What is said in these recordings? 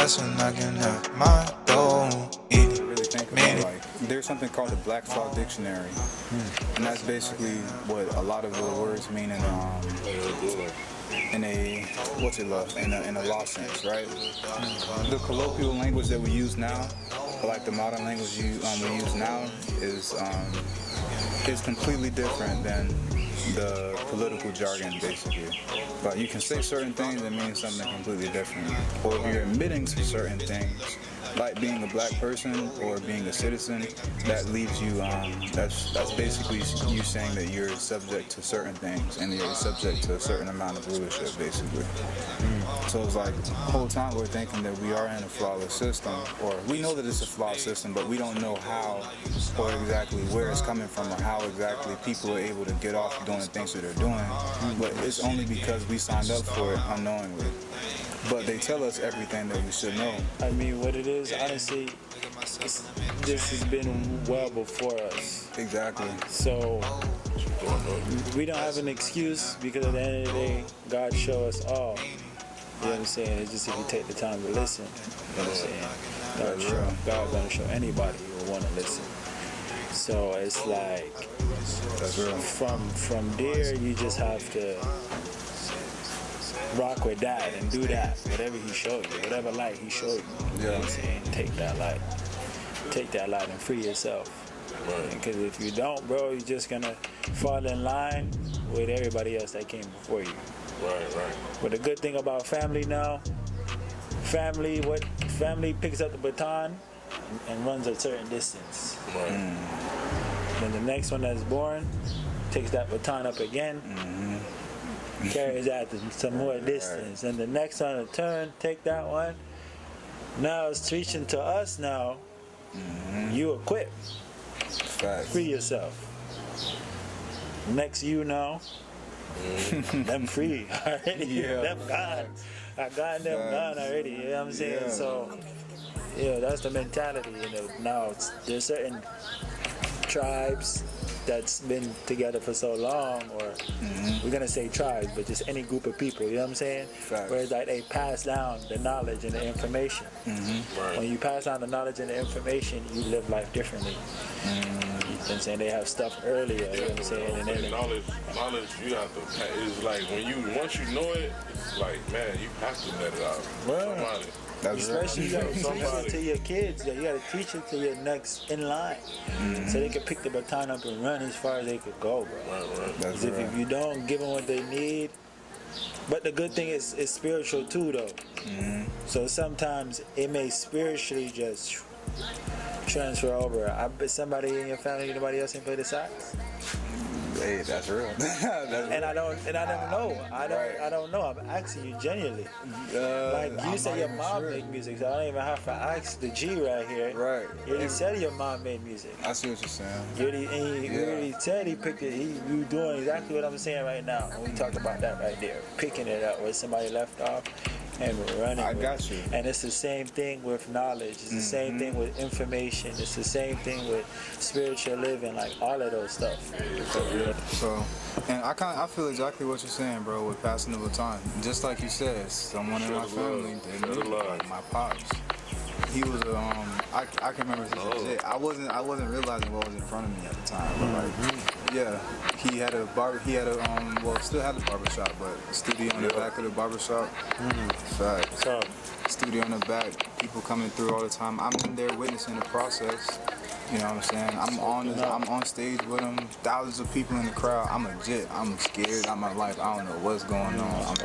blessing knocking at my door. Really think about, like, there's something called the Black Thought Dictionary, and that's basically what a lot of the words mean in a what's it love in a law sense, right? The colloquial language that we use now, like the modern language we use now, is completely different than the political jargon, basically. But you can say certain things that mean something completely different, or if you're admitting to certain things, like being a black person or being a citizen, that leaves you, that's basically you saying that you're subject to certain things and you're subject to a certain amount of rulership, basically. So it's like the whole time we're thinking that we are in a flawless system, or we know that it's a flawed system, but we don't know how or exactly where it's coming from or how exactly people are able to get off doing the things that they're doing. But it's only because we signed up for it unknowingly. But they tell us everything that we should know. I mean, what it is, honestly, this has been well before us. Exactly. So we don't have an excuse, because at the end of the day, God show us all. You know what I'm saying? It's just if you take the time to listen. You know what I'm saying? God gonna show anybody who will want to listen. So it's like, that's real. From there, you just have to rock with that and do that. Whatever he showed you, whatever light he showed you. You know what I'm saying? Take that light and free yourself. Because if you don't, bro, you're just gonna fall in line with everybody else that came before you. Right. But the good thing about family now, family picks up the baton and runs a certain distance. Right. Then the next one that's born takes that baton up again, carries that to some more distance. And the next one to turn, take that one. Now it's reaching to us now. You equip. Facts. Free yourself. Next you now. Them free already. Them gone. I got them gone already. You know what I'm saying? Yeah. So, yeah, that's the mentality. You know, now there's certain tribes that's been together for so long, or we're gonna say tribes, but just any group of people. You know what I'm saying? Facts. Where it's like they pass down the knowledge and the information. Right. When you pass down the knowledge and the information, you live life differently. You know what I'm saying? They have stuff earlier, you know what I'm saying? And then knowledge you have to, it's like once you know it, it's like, man, you have to let it out. Somebody. especially you gotta teach it to your kids. You gotta teach it to your next in line, so they can pick the baton up and run as far as they could go, bro. Right. Because if you don't give them what they need, but the good thing is it's spiritual too, though. So sometimes it may spiritually just transfer over. I bet somebody in your family, anybody else ain't play the sax. Hey, that's real. And I don't know. I don't know. I'm asking you genuinely. Like you say, your mom made music, so I don't even have to ask the G right here. Right. You already said your mom made music. I see what you're saying. You already said he picked it. You doing exactly what I'm saying right now. And we talk about that right there, picking it up where somebody left off and running. I got you. And it's the same thing with knowledge. It's the same thing with information. It's the same thing with spiritual living, like all of those stuff. So, and I feel exactly what you're saying, bro, with passing the baton. Just like you said, someone in my family did music, like my pops. He was I can remember this legit. I wasn't realizing what was in front of me at the time. But he had a still had the barbershop, but studio in the back of the barbershop. Facts. So, Studio in the back, people coming through all the time. I'm in there witnessing the process. You know what I'm saying? I'm on stage with them, thousands of people in the crowd. I'm legit. I'm scared out my life. I don't know what's going on.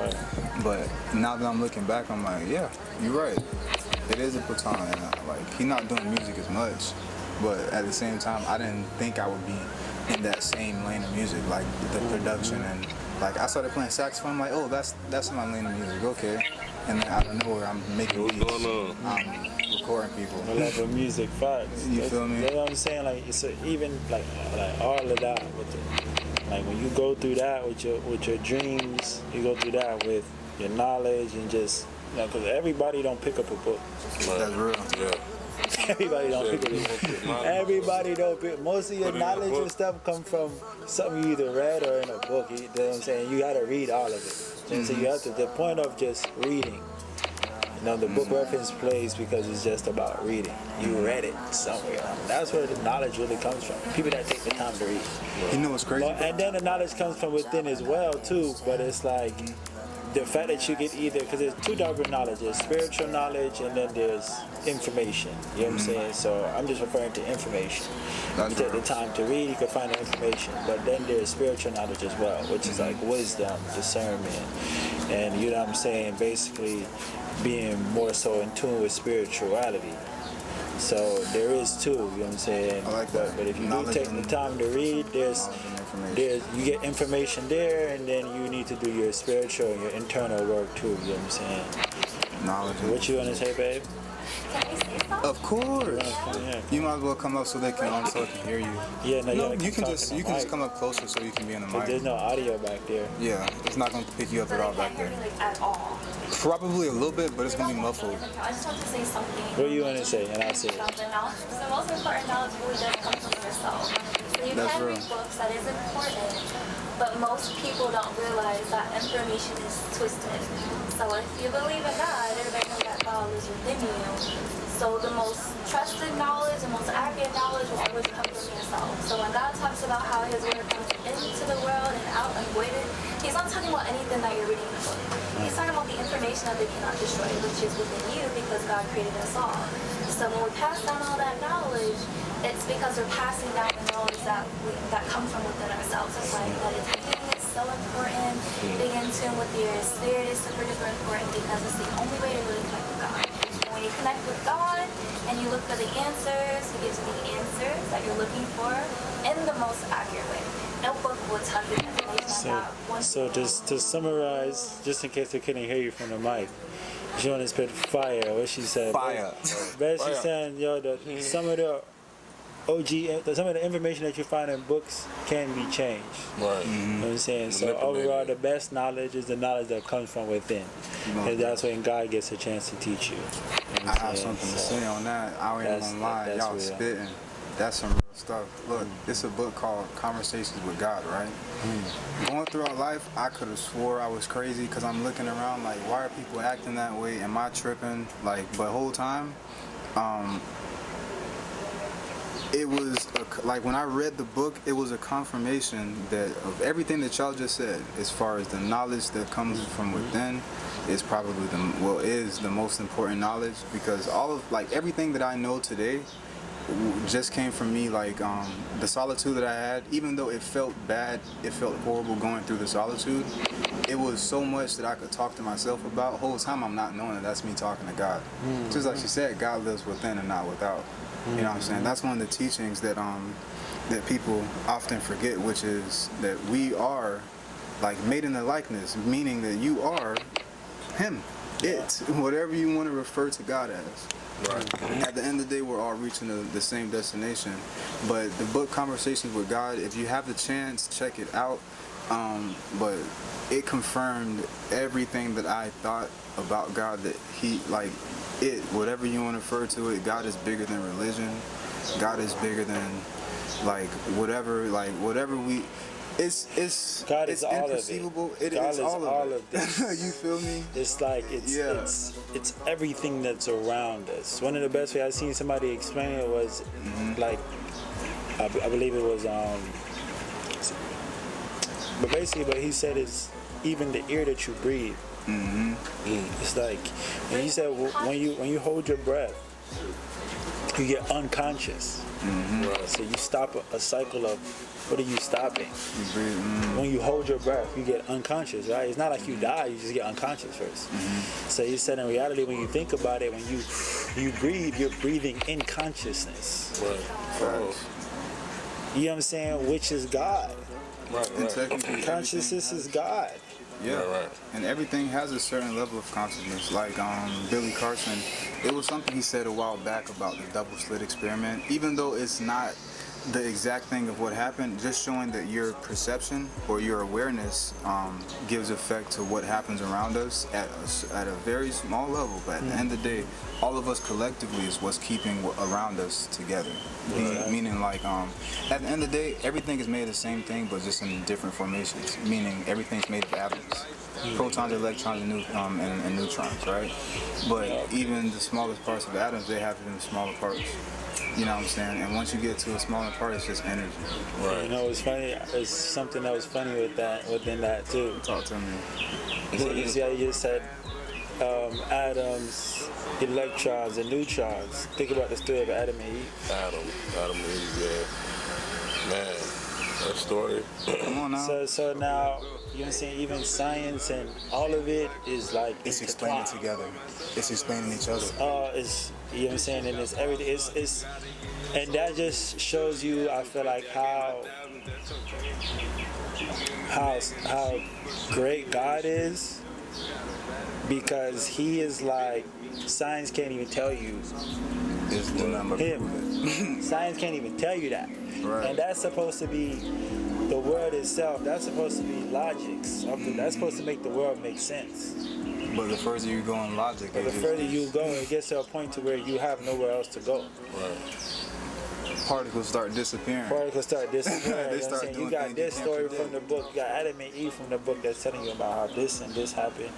But now that I'm looking back, I'm like, yeah, you're right. It is a baton. And like, he's not doing music as much, but at the same time, I didn't think I would be in that same lane of music, like the production and like I started playing saxophone. I'm like, oh, that's my lane of music. Okay. And then out of nowhere, I'm making beats. I'm recording people. I love the music, facts. You feel me? You know what I'm saying? Like it's even like all of that with like when you go through that with your dreams, you go through that with your knowledge and just because everybody don't pick up a book. That's real. Yeah. Everybody don't pick up a book. Everybody don't pick. Most of your knowledge and stuff come from something you either read or in a book. You know what I'm saying? You got to read all of it. And so you have to the point of just reading. You know, the book reference plays because it's just about reading. You read it somewhere. That's where the knowledge really comes from. People that take the time to read. You know what's crazy? And then the knowledge comes from within as well too. But it's like the fact that you get either, because there's two types of knowledge. There's spiritual knowledge and then there's information. You know what I'm saying? So I'm just referring to information. You take the time to read, you can find the information. But then there's spiritual knowledge as well, which is like wisdom, discernment, and you know what I'm saying, basically being more so in tune with spirituality. So there is two, you know what I'm saying? I like that. But if you do take the time to read, there's you get information there, and then you need to do your spiritual and your internal work too, you know what I'm saying? Knowledge. What you want to say, babe? Of course. Yeah. You might as well come up so they can hear you. Yeah, no, You can just come up closer so you can be in the mic. There's no audio back there. Yeah, it's not gonna pick you up at all back there. At all. Probably a little bit, but it's gonna be muffled. I just want to say something. What do you want to say? And I'll say it. About the knowledge. The most important knowledge really does come from yourself. So you That's can real. read books, that is important, but most people don't realize that information is twisted. So if you believe in God, everybody knows that God lives within you. So the most trusted knowledge, the most accurate knowledge will always come from yourself. So when God talks about how His word comes into the world and out and voided, He's not talking about anything that you're reading in the book. He's talking about the information that they cannot destroy, which is within you because God created us all. So when we pass down all that knowledge, it's because we're passing down the knowledge that comes from within ourselves. That's why meditating is so important. Being in tune with your spirit is super duper important because it's the only way to really connect with God. And when you connect with God and you look for the answers, He gives you the answers that you're looking for in the most accurate way. No book will tell you the information about one So just to summarize, just in case they couldn't hear you from the mic, she wanted to spit fire. What she said? Fire. Basically saying, yo, some of the some of the information that you find in books can be changed. Right. You know what I'm saying? So Manipulated. overall, the best knowledge is the knowledge that comes from within. And that's when God gets a chance to teach you. You know I what I'm have saying? something to So say on that. I ain't that's- gonna lie, that's y'all real. spitting. That's some real stuff. Look, it's a book called Conversations with God, right? Going throughout life, I could have swore I was crazy because I'm looking around like, why are people acting that way? Am I tripping? Like, but whole time, it was like when I read the book, it was a confirmation that of everything that y'all just said, as far as the knowledge that comes from within, is probably is the most important knowledge, because all of like everything that I know today just came from me, like the solitude that I had. Even though it felt bad, it felt horrible going through the solitude, it was so much that I could talk to myself about. The whole time I'm not knowing that that's me talking to God. Just like she said, God lives within and not without. You know what I'm saying? That's one of the teachings that that people often forget, which is that we are like made in the likeness, meaning that you are Him, whatever you want to refer to God as. Right. At the end of the day, we're all reaching the same destination. But the book Conversations with God, if you have the chance, check it out. But it confirmed everything that I thought about God, that He, like, whatever you want to refer to it, God is bigger than religion. God is bigger than, like, whatever we... It's God is all of it. imperceivable. God is all of this. You feel me? It's like it's everything that's around us. One of the best ways I've seen somebody explain it was like I believe it was but basically what he said is even the air that you breathe. It's like when he said when you hold your breath, you get unconscious. So you stop a cycle of, what are you stopping? When you hold your breath, you get unconscious, right? It's not like you die, you just get unconscious first. So he said in reality, when you think about it, when you breathe, you're breathing in consciousness. Right. You know what I'm saying? Which is God. Right. Consciousness is God. Yeah, right. And everything has a certain level of consciousness. Like Billy Carson, it was something he said a while back about the double slit experiment. Even though it's not the exact thing of what happened, just showing that your perception or your awareness gives effect to what happens around us at a very small level. But at the end of the day, all of us collectively is what's keeping around us together. Meaning, like, at the end of the day, everything is made of the same thing, but just in different formations. Meaning, everything's made of atoms. Protons, electrons, and neutrons, right? But even the smallest parts of the atoms, they have even smaller parts. You know what I'm saying? And once you get to a smaller part, it's just energy. Right. You know, it's funny. It's something that was funny within that too. Talk to me. So you see how you just said atoms, electrons, and neutrons. Think about the story of Adam and Eve. Adam and Eve, yeah. Man, that story. Come on now. So now, you know what I'm saying? Even science and all of it is like It's explaining intertwined. together. It's explaining each other. It's, you know what I'm saying, and it's everything. It's and that just shows you, I feel like, how great God is, because He is like, science can't even tell you It's the number. Him. Science can't even tell you that, Right. and that's supposed to be the word itself. That's supposed to be logic. Something that's supposed to make the world make sense. But the further you go in logic, But the further you go, it gets to a point to where you have nowhere else to go. Right. particles start disappearing. Particles start disappearing. They You know what I'm start saying? doing You got things this you can't story predict. from the book. You got Adam and Eve from the book that's telling you about how this and this happened.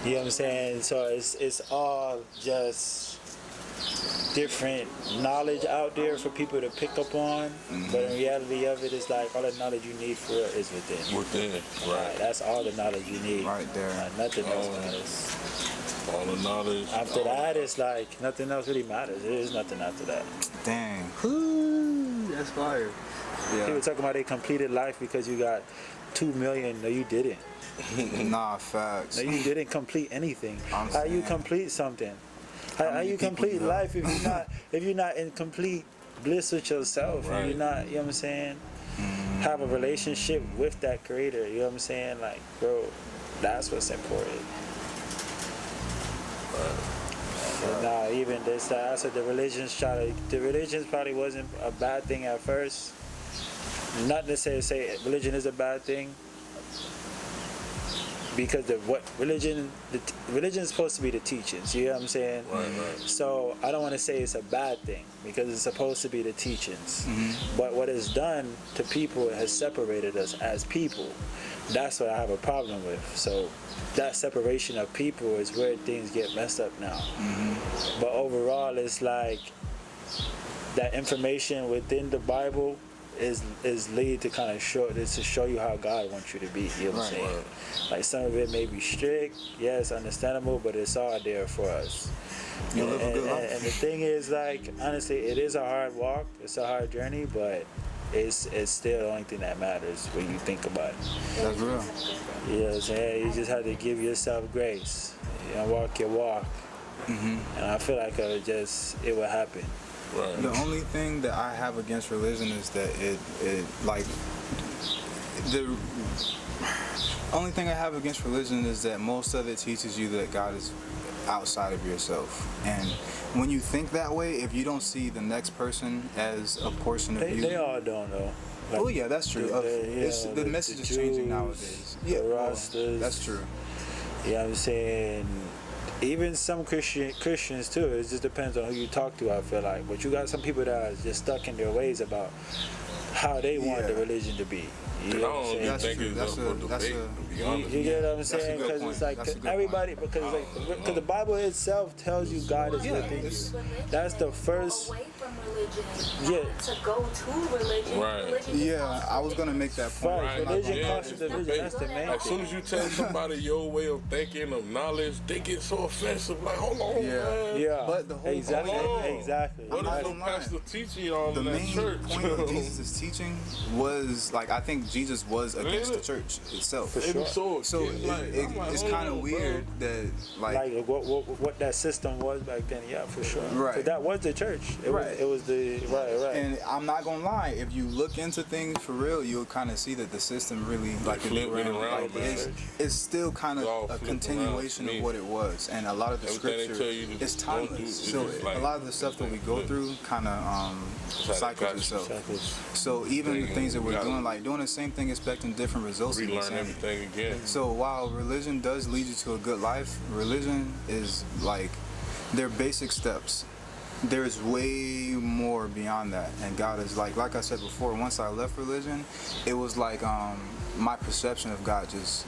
You know what I'm saying? So it's all just different knowledge out there for people to pick up on. But in reality of it, it's like all the knowledge you need for it is within. Within, Right, right. that's all the knowledge you need. Right there. Nothing else Oh. matters. All the knowledge. After that, it's like nothing else really matters. There is nothing after that. Dang. Whoo, that's fire. Yeah. People talking about they completed life because you got 2 million. No, you didn't. Nah, facts. No, you didn't complete anything. I'm How you saying- complete something? How many you people complete you know? life if you're not in complete bliss with yourself? And Right. you're not, you know what I'm saying? Have a relationship with that creator. You know what I'm saying? Like, bro, that's what's important. And nah, even this, I said the religions probably wasn't a bad thing at first. Not to say religion is a bad thing, because religion is supposed to be the teachings. You know what I'm saying? Right, right. So I don't want to say it's a bad thing because it's supposed to be the teachings. But what it's done to people, it has separated us as people. That's what I have a problem with. So that separation of people is where things get messed up now. But overall, it's like that information within the Bible is lead to kind of show you how God wants you to be. You know what I'm saying? Right. Like some of it may be strict, yeah, it's understandable, but it's all there for us. You live a good life. And the thing is, like, honestly, it is a hard walk, it's a hard journey, but it's still the only thing that matters when you think about it. That's real. You know what I'm saying? You just have to give yourself grace and walk your walk. And I feel like it will happen. Right. The only thing that I have against religion is that it like the only thing I have against religion is that most of it teaches you that God is outside of yourself. And when you think that way, if you don't see the next person as a portion of you, They all don't know. Like, oh yeah, that's true. The message is changing Jews, nowadays. the Yeah, Rastas. that's true. You know what I'm saying? Even some Christians too. It just depends on who you talk to, I feel like. But you got some people that are just stuck in their ways about how they want the Yeah. religion to be. You I know what I'm don't saying? even That's think true. it's That's up a- for that's debate, a- to be honest. You get what I'm That's a saying? good Because point. it's like That's a good everybody, because the Bible itself tells you God is Yeah, within you. it's- That's the first. Away from religion, Yeah. not to go to religion. Right. Religion is Yeah, also I was gonna make that point. Right, Right, religion yeah, causes it's division. debate. That's the main As soon thing. as you tell somebody your way of thinking, of knowledge, they get so offensive. Like, hold on, Yeah. man. Yeah, But the whole exactly, Hold on. exactly. What not is the gonna lie. pastor teaching y'all The in that main church? point of Jesus' teaching was, like, I think Jesus was against the church itself. So It's kind of weird that like what that system was back then. Yeah, for sure. Right. So that was the church. It was the right. And I'm not gonna lie, if you look into things for real, you'll kind of see that the system really it's still kind of a continuation of what it was, and a lot of the scripture is timeless. So a lot of the stuff that we go through kind of cycles itself. So even the things that we're doing, like doing the same thing, expecting different results. Relearn everything again. So while religion does lead you to a good life, religion is like their basic steps. There's way more beyond that, and God is like I said before, once I left religion, it was like my perception of God just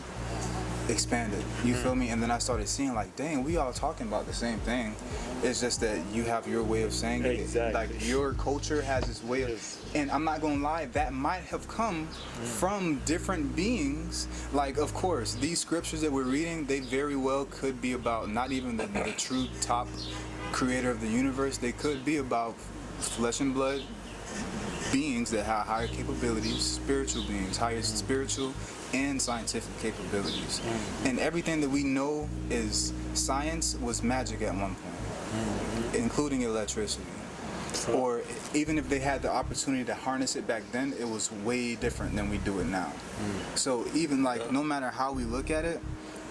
expanded. You feel me? And then I started seeing like, dang, we all talking about the same thing. It's just that you have your way of saying it. Like your culture has its way of, and I'm not gonna lie, that might have come from different beings. Like, of course, these scriptures that we're reading, they very well could be about not even the true top creator of the universe. They could be about flesh and blood beings that have higher capabilities, spiritual beings, higher spiritual and scientific capabilities. And everything that we know is science was magic at one point, including electricity. Or even if they had the opportunity to harness it back then, it was way different than we do it now. So even like, no matter how we look at it,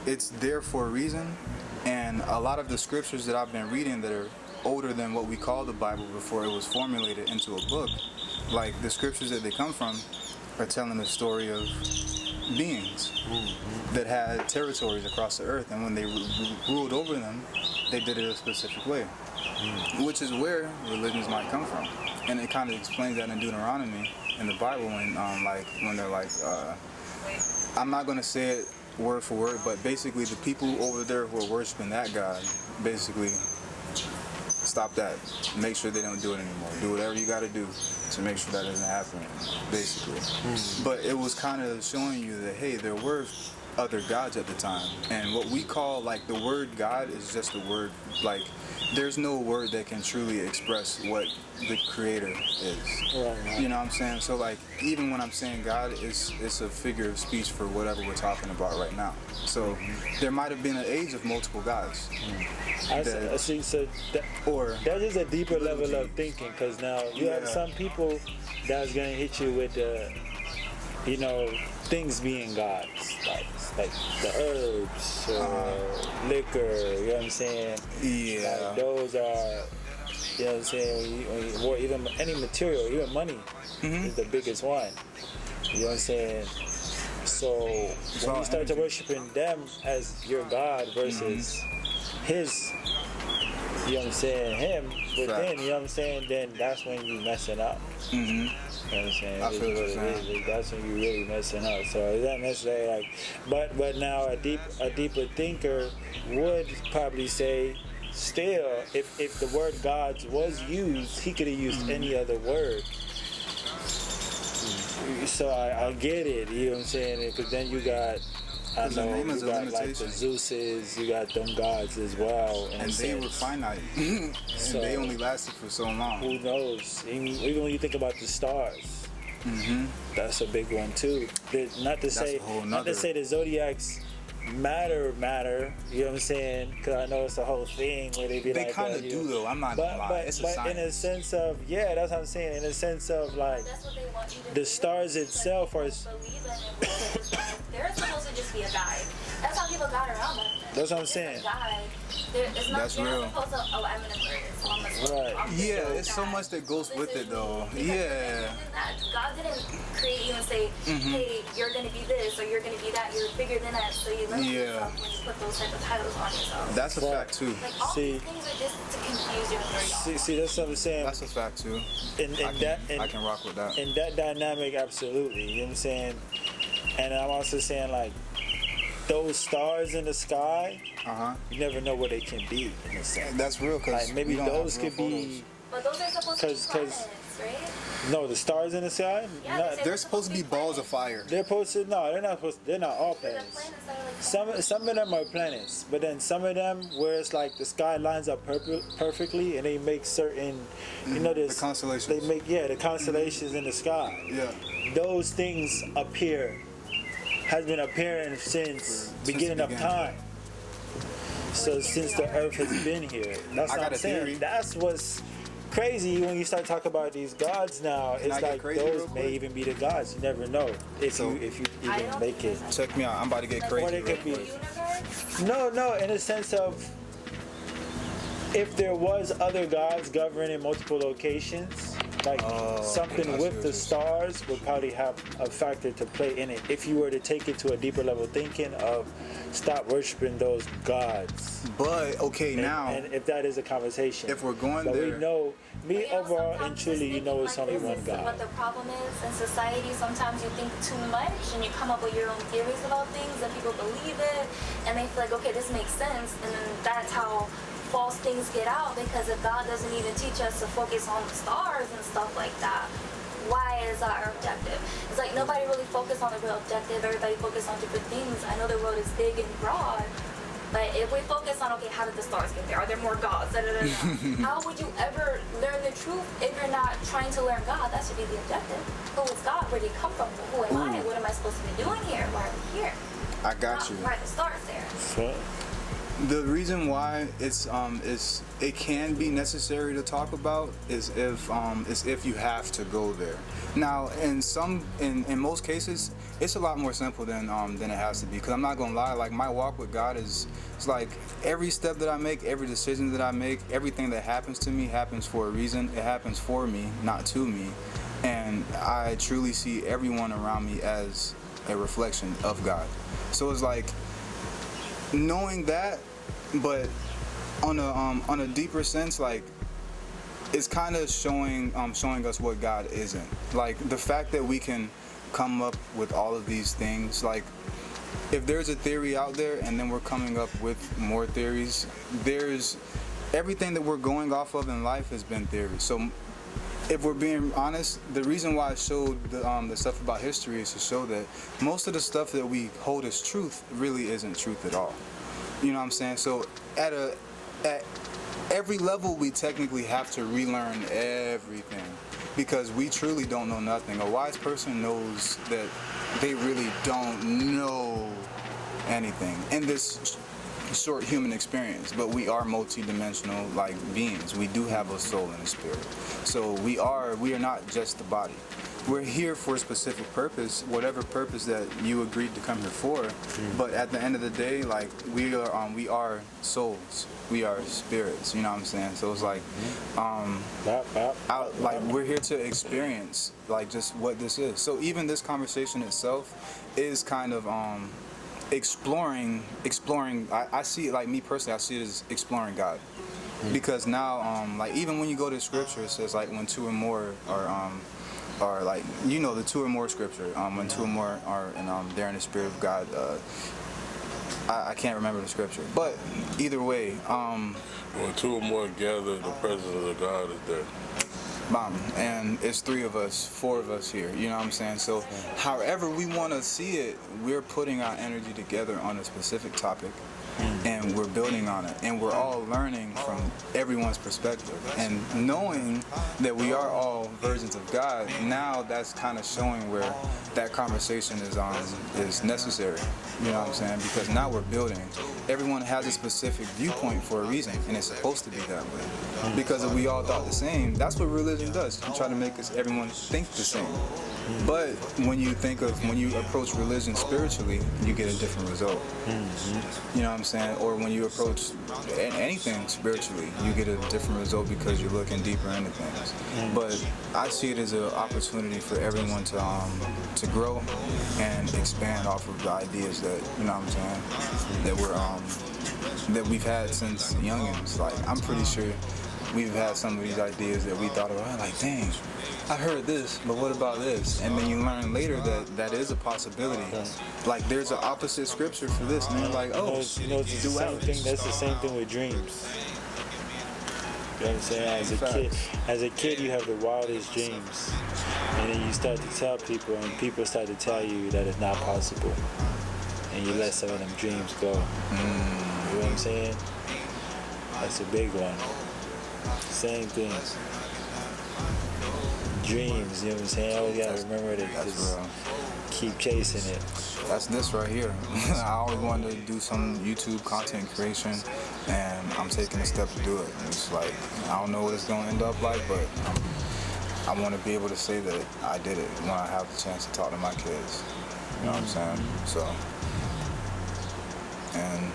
it's there for a reason. And a lot of the scriptures that I've been reading that are older than what we call the Bible before it was formulated into a book, like the scriptures that they come from are telling the story of beings that had territories across the earth, and when they ruled over them, they did it a specific way, which is where religions might come from. And it kind of explains that in Deuteronomy in the Bible when they're like, I'm not going to say it word for word, but basically the people over there who are worshiping that God, basically stop that. Make sure they don't do it anymore. Do whatever you got to do to make sure that doesn't happen anymore, basically. But it was kind of showing you that, hey, there were other gods at the time. And what we call, like, the word God is just a word. Like, there's no word that can truly express what the creator is. You know what I'm saying? So, like, even when I'm saying God, it's a figure of speech for whatever we're talking about right now. So there might have been an age of multiple gods. I see. So that is a deeper level of thinking, because now you have some people that's gonna hit you with things being gods, like the herbs or liquor. You know what I'm saying? Yeah. Like those are. You know what I'm saying? Or even any material, even money is the biggest one. You know what I'm saying? So when you start to worshiping them as your God versus his, you know what I'm saying, him within, you know what I'm saying, then that's when you messing up. You know what I'm saying? I feel what you're saying. That's when you really messing up. So is that necessarily like, but now a deeper thinker would probably say, still, if the word gods was used, he could have used any other word. So I get it, you know what I'm saying? Because then you got, you got like the Zeuses, you got them gods as well. And they were finite. And so, they only lasted for so long. Who knows? Even when you think about the stars, that's a big one too. Not to say the zodiacs matter, you know what I'm saying? Because I know it's a whole thing where they be like... They kind of do though, I'm not gonna lie. It's a science. In a sense of, that's what I'm saying, in a sense of like, the stars itself are... They're supposed to just be a guide. That's how people got around them. That's what I'm saying. It's not, that's real. Supposed to, I'm an Aquarius, so I'm it's so much that goes with it though. God didn't create you and say, hey, you're going to be this or you're going to be that. You're bigger than that, so you limit yourself when you put those type of titles on yourself. That's a fact too. Like, all these things are just to confuse you and throw you off. See, that's what I'm saying. That's a fact too. I can rock with that. In that dynamic, absolutely. You know what I'm saying? And I'm also saying, like, those stars in the sky, you never know what they can be in a sense. That's real, because like maybe those could be. But those are supposed to be planets, right? No, the stars in the sky. They're supposed to be balls of fire. They're supposed to. No, they're not supposed. They're not all planets. Some of them are planets, but then some of them where it's like the sky lines up perfectly, and they make certain, there's the constellations. They make the constellations in the sky. Yeah. those things has been appearing since beginning of time. So since the earth has been here, that's what I'm saying. Theory. That's what's crazy when you start talking about these gods now. It's like those may even be the gods. You never know if you even make it. Check me out. I'm about to get crazy. Or they could be. Universe? No, in a sense of if there was other gods governing multiple locations, like something with the stars would probably have a factor to play in it. If you were to take it to a deeper level thinking of stop worshiping those gods. But okay, now and if that is a conversation, if we're going but there, we know me You know, overall and sometimes truly, just you know, it's only thinking one like this is God. What the problem is in society, sometimes you think too much and you come up with your own theories about things and people believe it and they feel like, okay, this makes sense, and then that's how false things get out, because if God doesn't even teach us to focus on the stars and stuff like that, why is that our objective? It's like nobody really focused on the real objective. Everybody focused on different things. I know the world is big and broad, but if we focus on, okay, how did the stars get there? Are there more gods? Da, da, da, da. How would you ever learn the truth if you're not trying to learn God? That should be the objective. Who is God? Where did he come from? Who am I? What am I supposed to be doing here? Why are we here? I got you. Why are the stars there? So, The reason why it can be necessary to talk about is if you have to go there. Now, in most cases, it's a lot more simple than it has to be. Because I'm not gonna lie, like my walk with God it's like every step that I make, every decision that I make, everything that happens to me happens for a reason. It happens for me, not to me. And I truly see everyone around me as a reflection of God. So it's like knowing that, but on a deeper sense, like it's kind of showing us what God isn't. Like the fact that we can come up with all of these things, like if there's a theory out there and then we're coming up with more theories, there's everything that we're going off of in life has been theories. So if we're being honest, the reason why I showed the stuff about history is to show that most of the stuff that we hold as truth really isn't truth at all. You know what I'm saying? So at every level, we technically have to relearn everything because we truly don't know nothing. A wise person knows that they really don't know anything in this short human experience, but we are multi-dimensional like beings. We do have a soul and a spirit. So we are not just the body. We're here for a specific purpose, whatever purpose that you agreed to come here for. But at the end of the day, like we are souls. We are spirits. You know what I'm saying? So it's like, we're here to experience like just what this is. So even this conversation itself is kind of exploring. I see it, like me personally, I see it as exploring God. Because now, like even when you go to scripture, it says like when two or more are like, you know, the two or more scripture, when two or more are they're in the spirit of God. I can't remember the scripture, but either way, when two or more gather, the presence of the God is there. And it's 3 of us, 4 of us here, you know what I'm saying? So however we want to see it, we're putting our energy together on a specific topic and we're building on it, and we're all learning from everyone's perspective, and knowing that we are all versions of God. Now that's kind of showing where that conversation is necessary, you know what I'm saying? Because now we're building. Everyone has a specific viewpoint for a reason, and it's supposed to be that way. Because if we all thought the same, that's what religion does. You try to make everyone think the same. But when you approach religion spiritually, you get a different result. You know what I'm saying? Or when you approach anything spiritually, you get a different result because you're looking deeper into things. But I see it as an opportunity for everyone to grow and expand off of the ideas that, you know what I'm saying, that we've had since youngins. Like I'm pretty sure we've had some of these ideas that we thought about, like, dang, I heard this, but what about this? And then you learn later that that is a possibility. Like, there's an opposite scripture for this, and you're like, oh, it's the same thing. That's the same thing with dreams. You know what I'm saying? As a kid, you have the wildest dreams, and then you start to tell people, and people start to tell you that it's not possible, and you let some of them dreams go. You know what I'm saying? That's a big one. Same thing. dreams, you know what I'm saying? Always gotta remember to That's just real. keep chasing it. That's this right here. I always wanted to do some YouTube content creation, and I'm taking a step to do it. And it's like, I don't know what it's gonna end up like, but I want to be able to say that I did it when I have the chance to talk to my kids. You know what I'm saying? So, and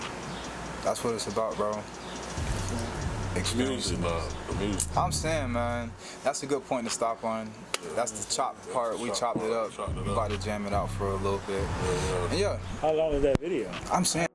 that's what it's about, bro. Music, man. The music. I'm saying, man, that's a good point to stop on. That's the chop part. We chopped it up. We about to jam it out for a little bit. And yeah, How long is that video? I'm saying.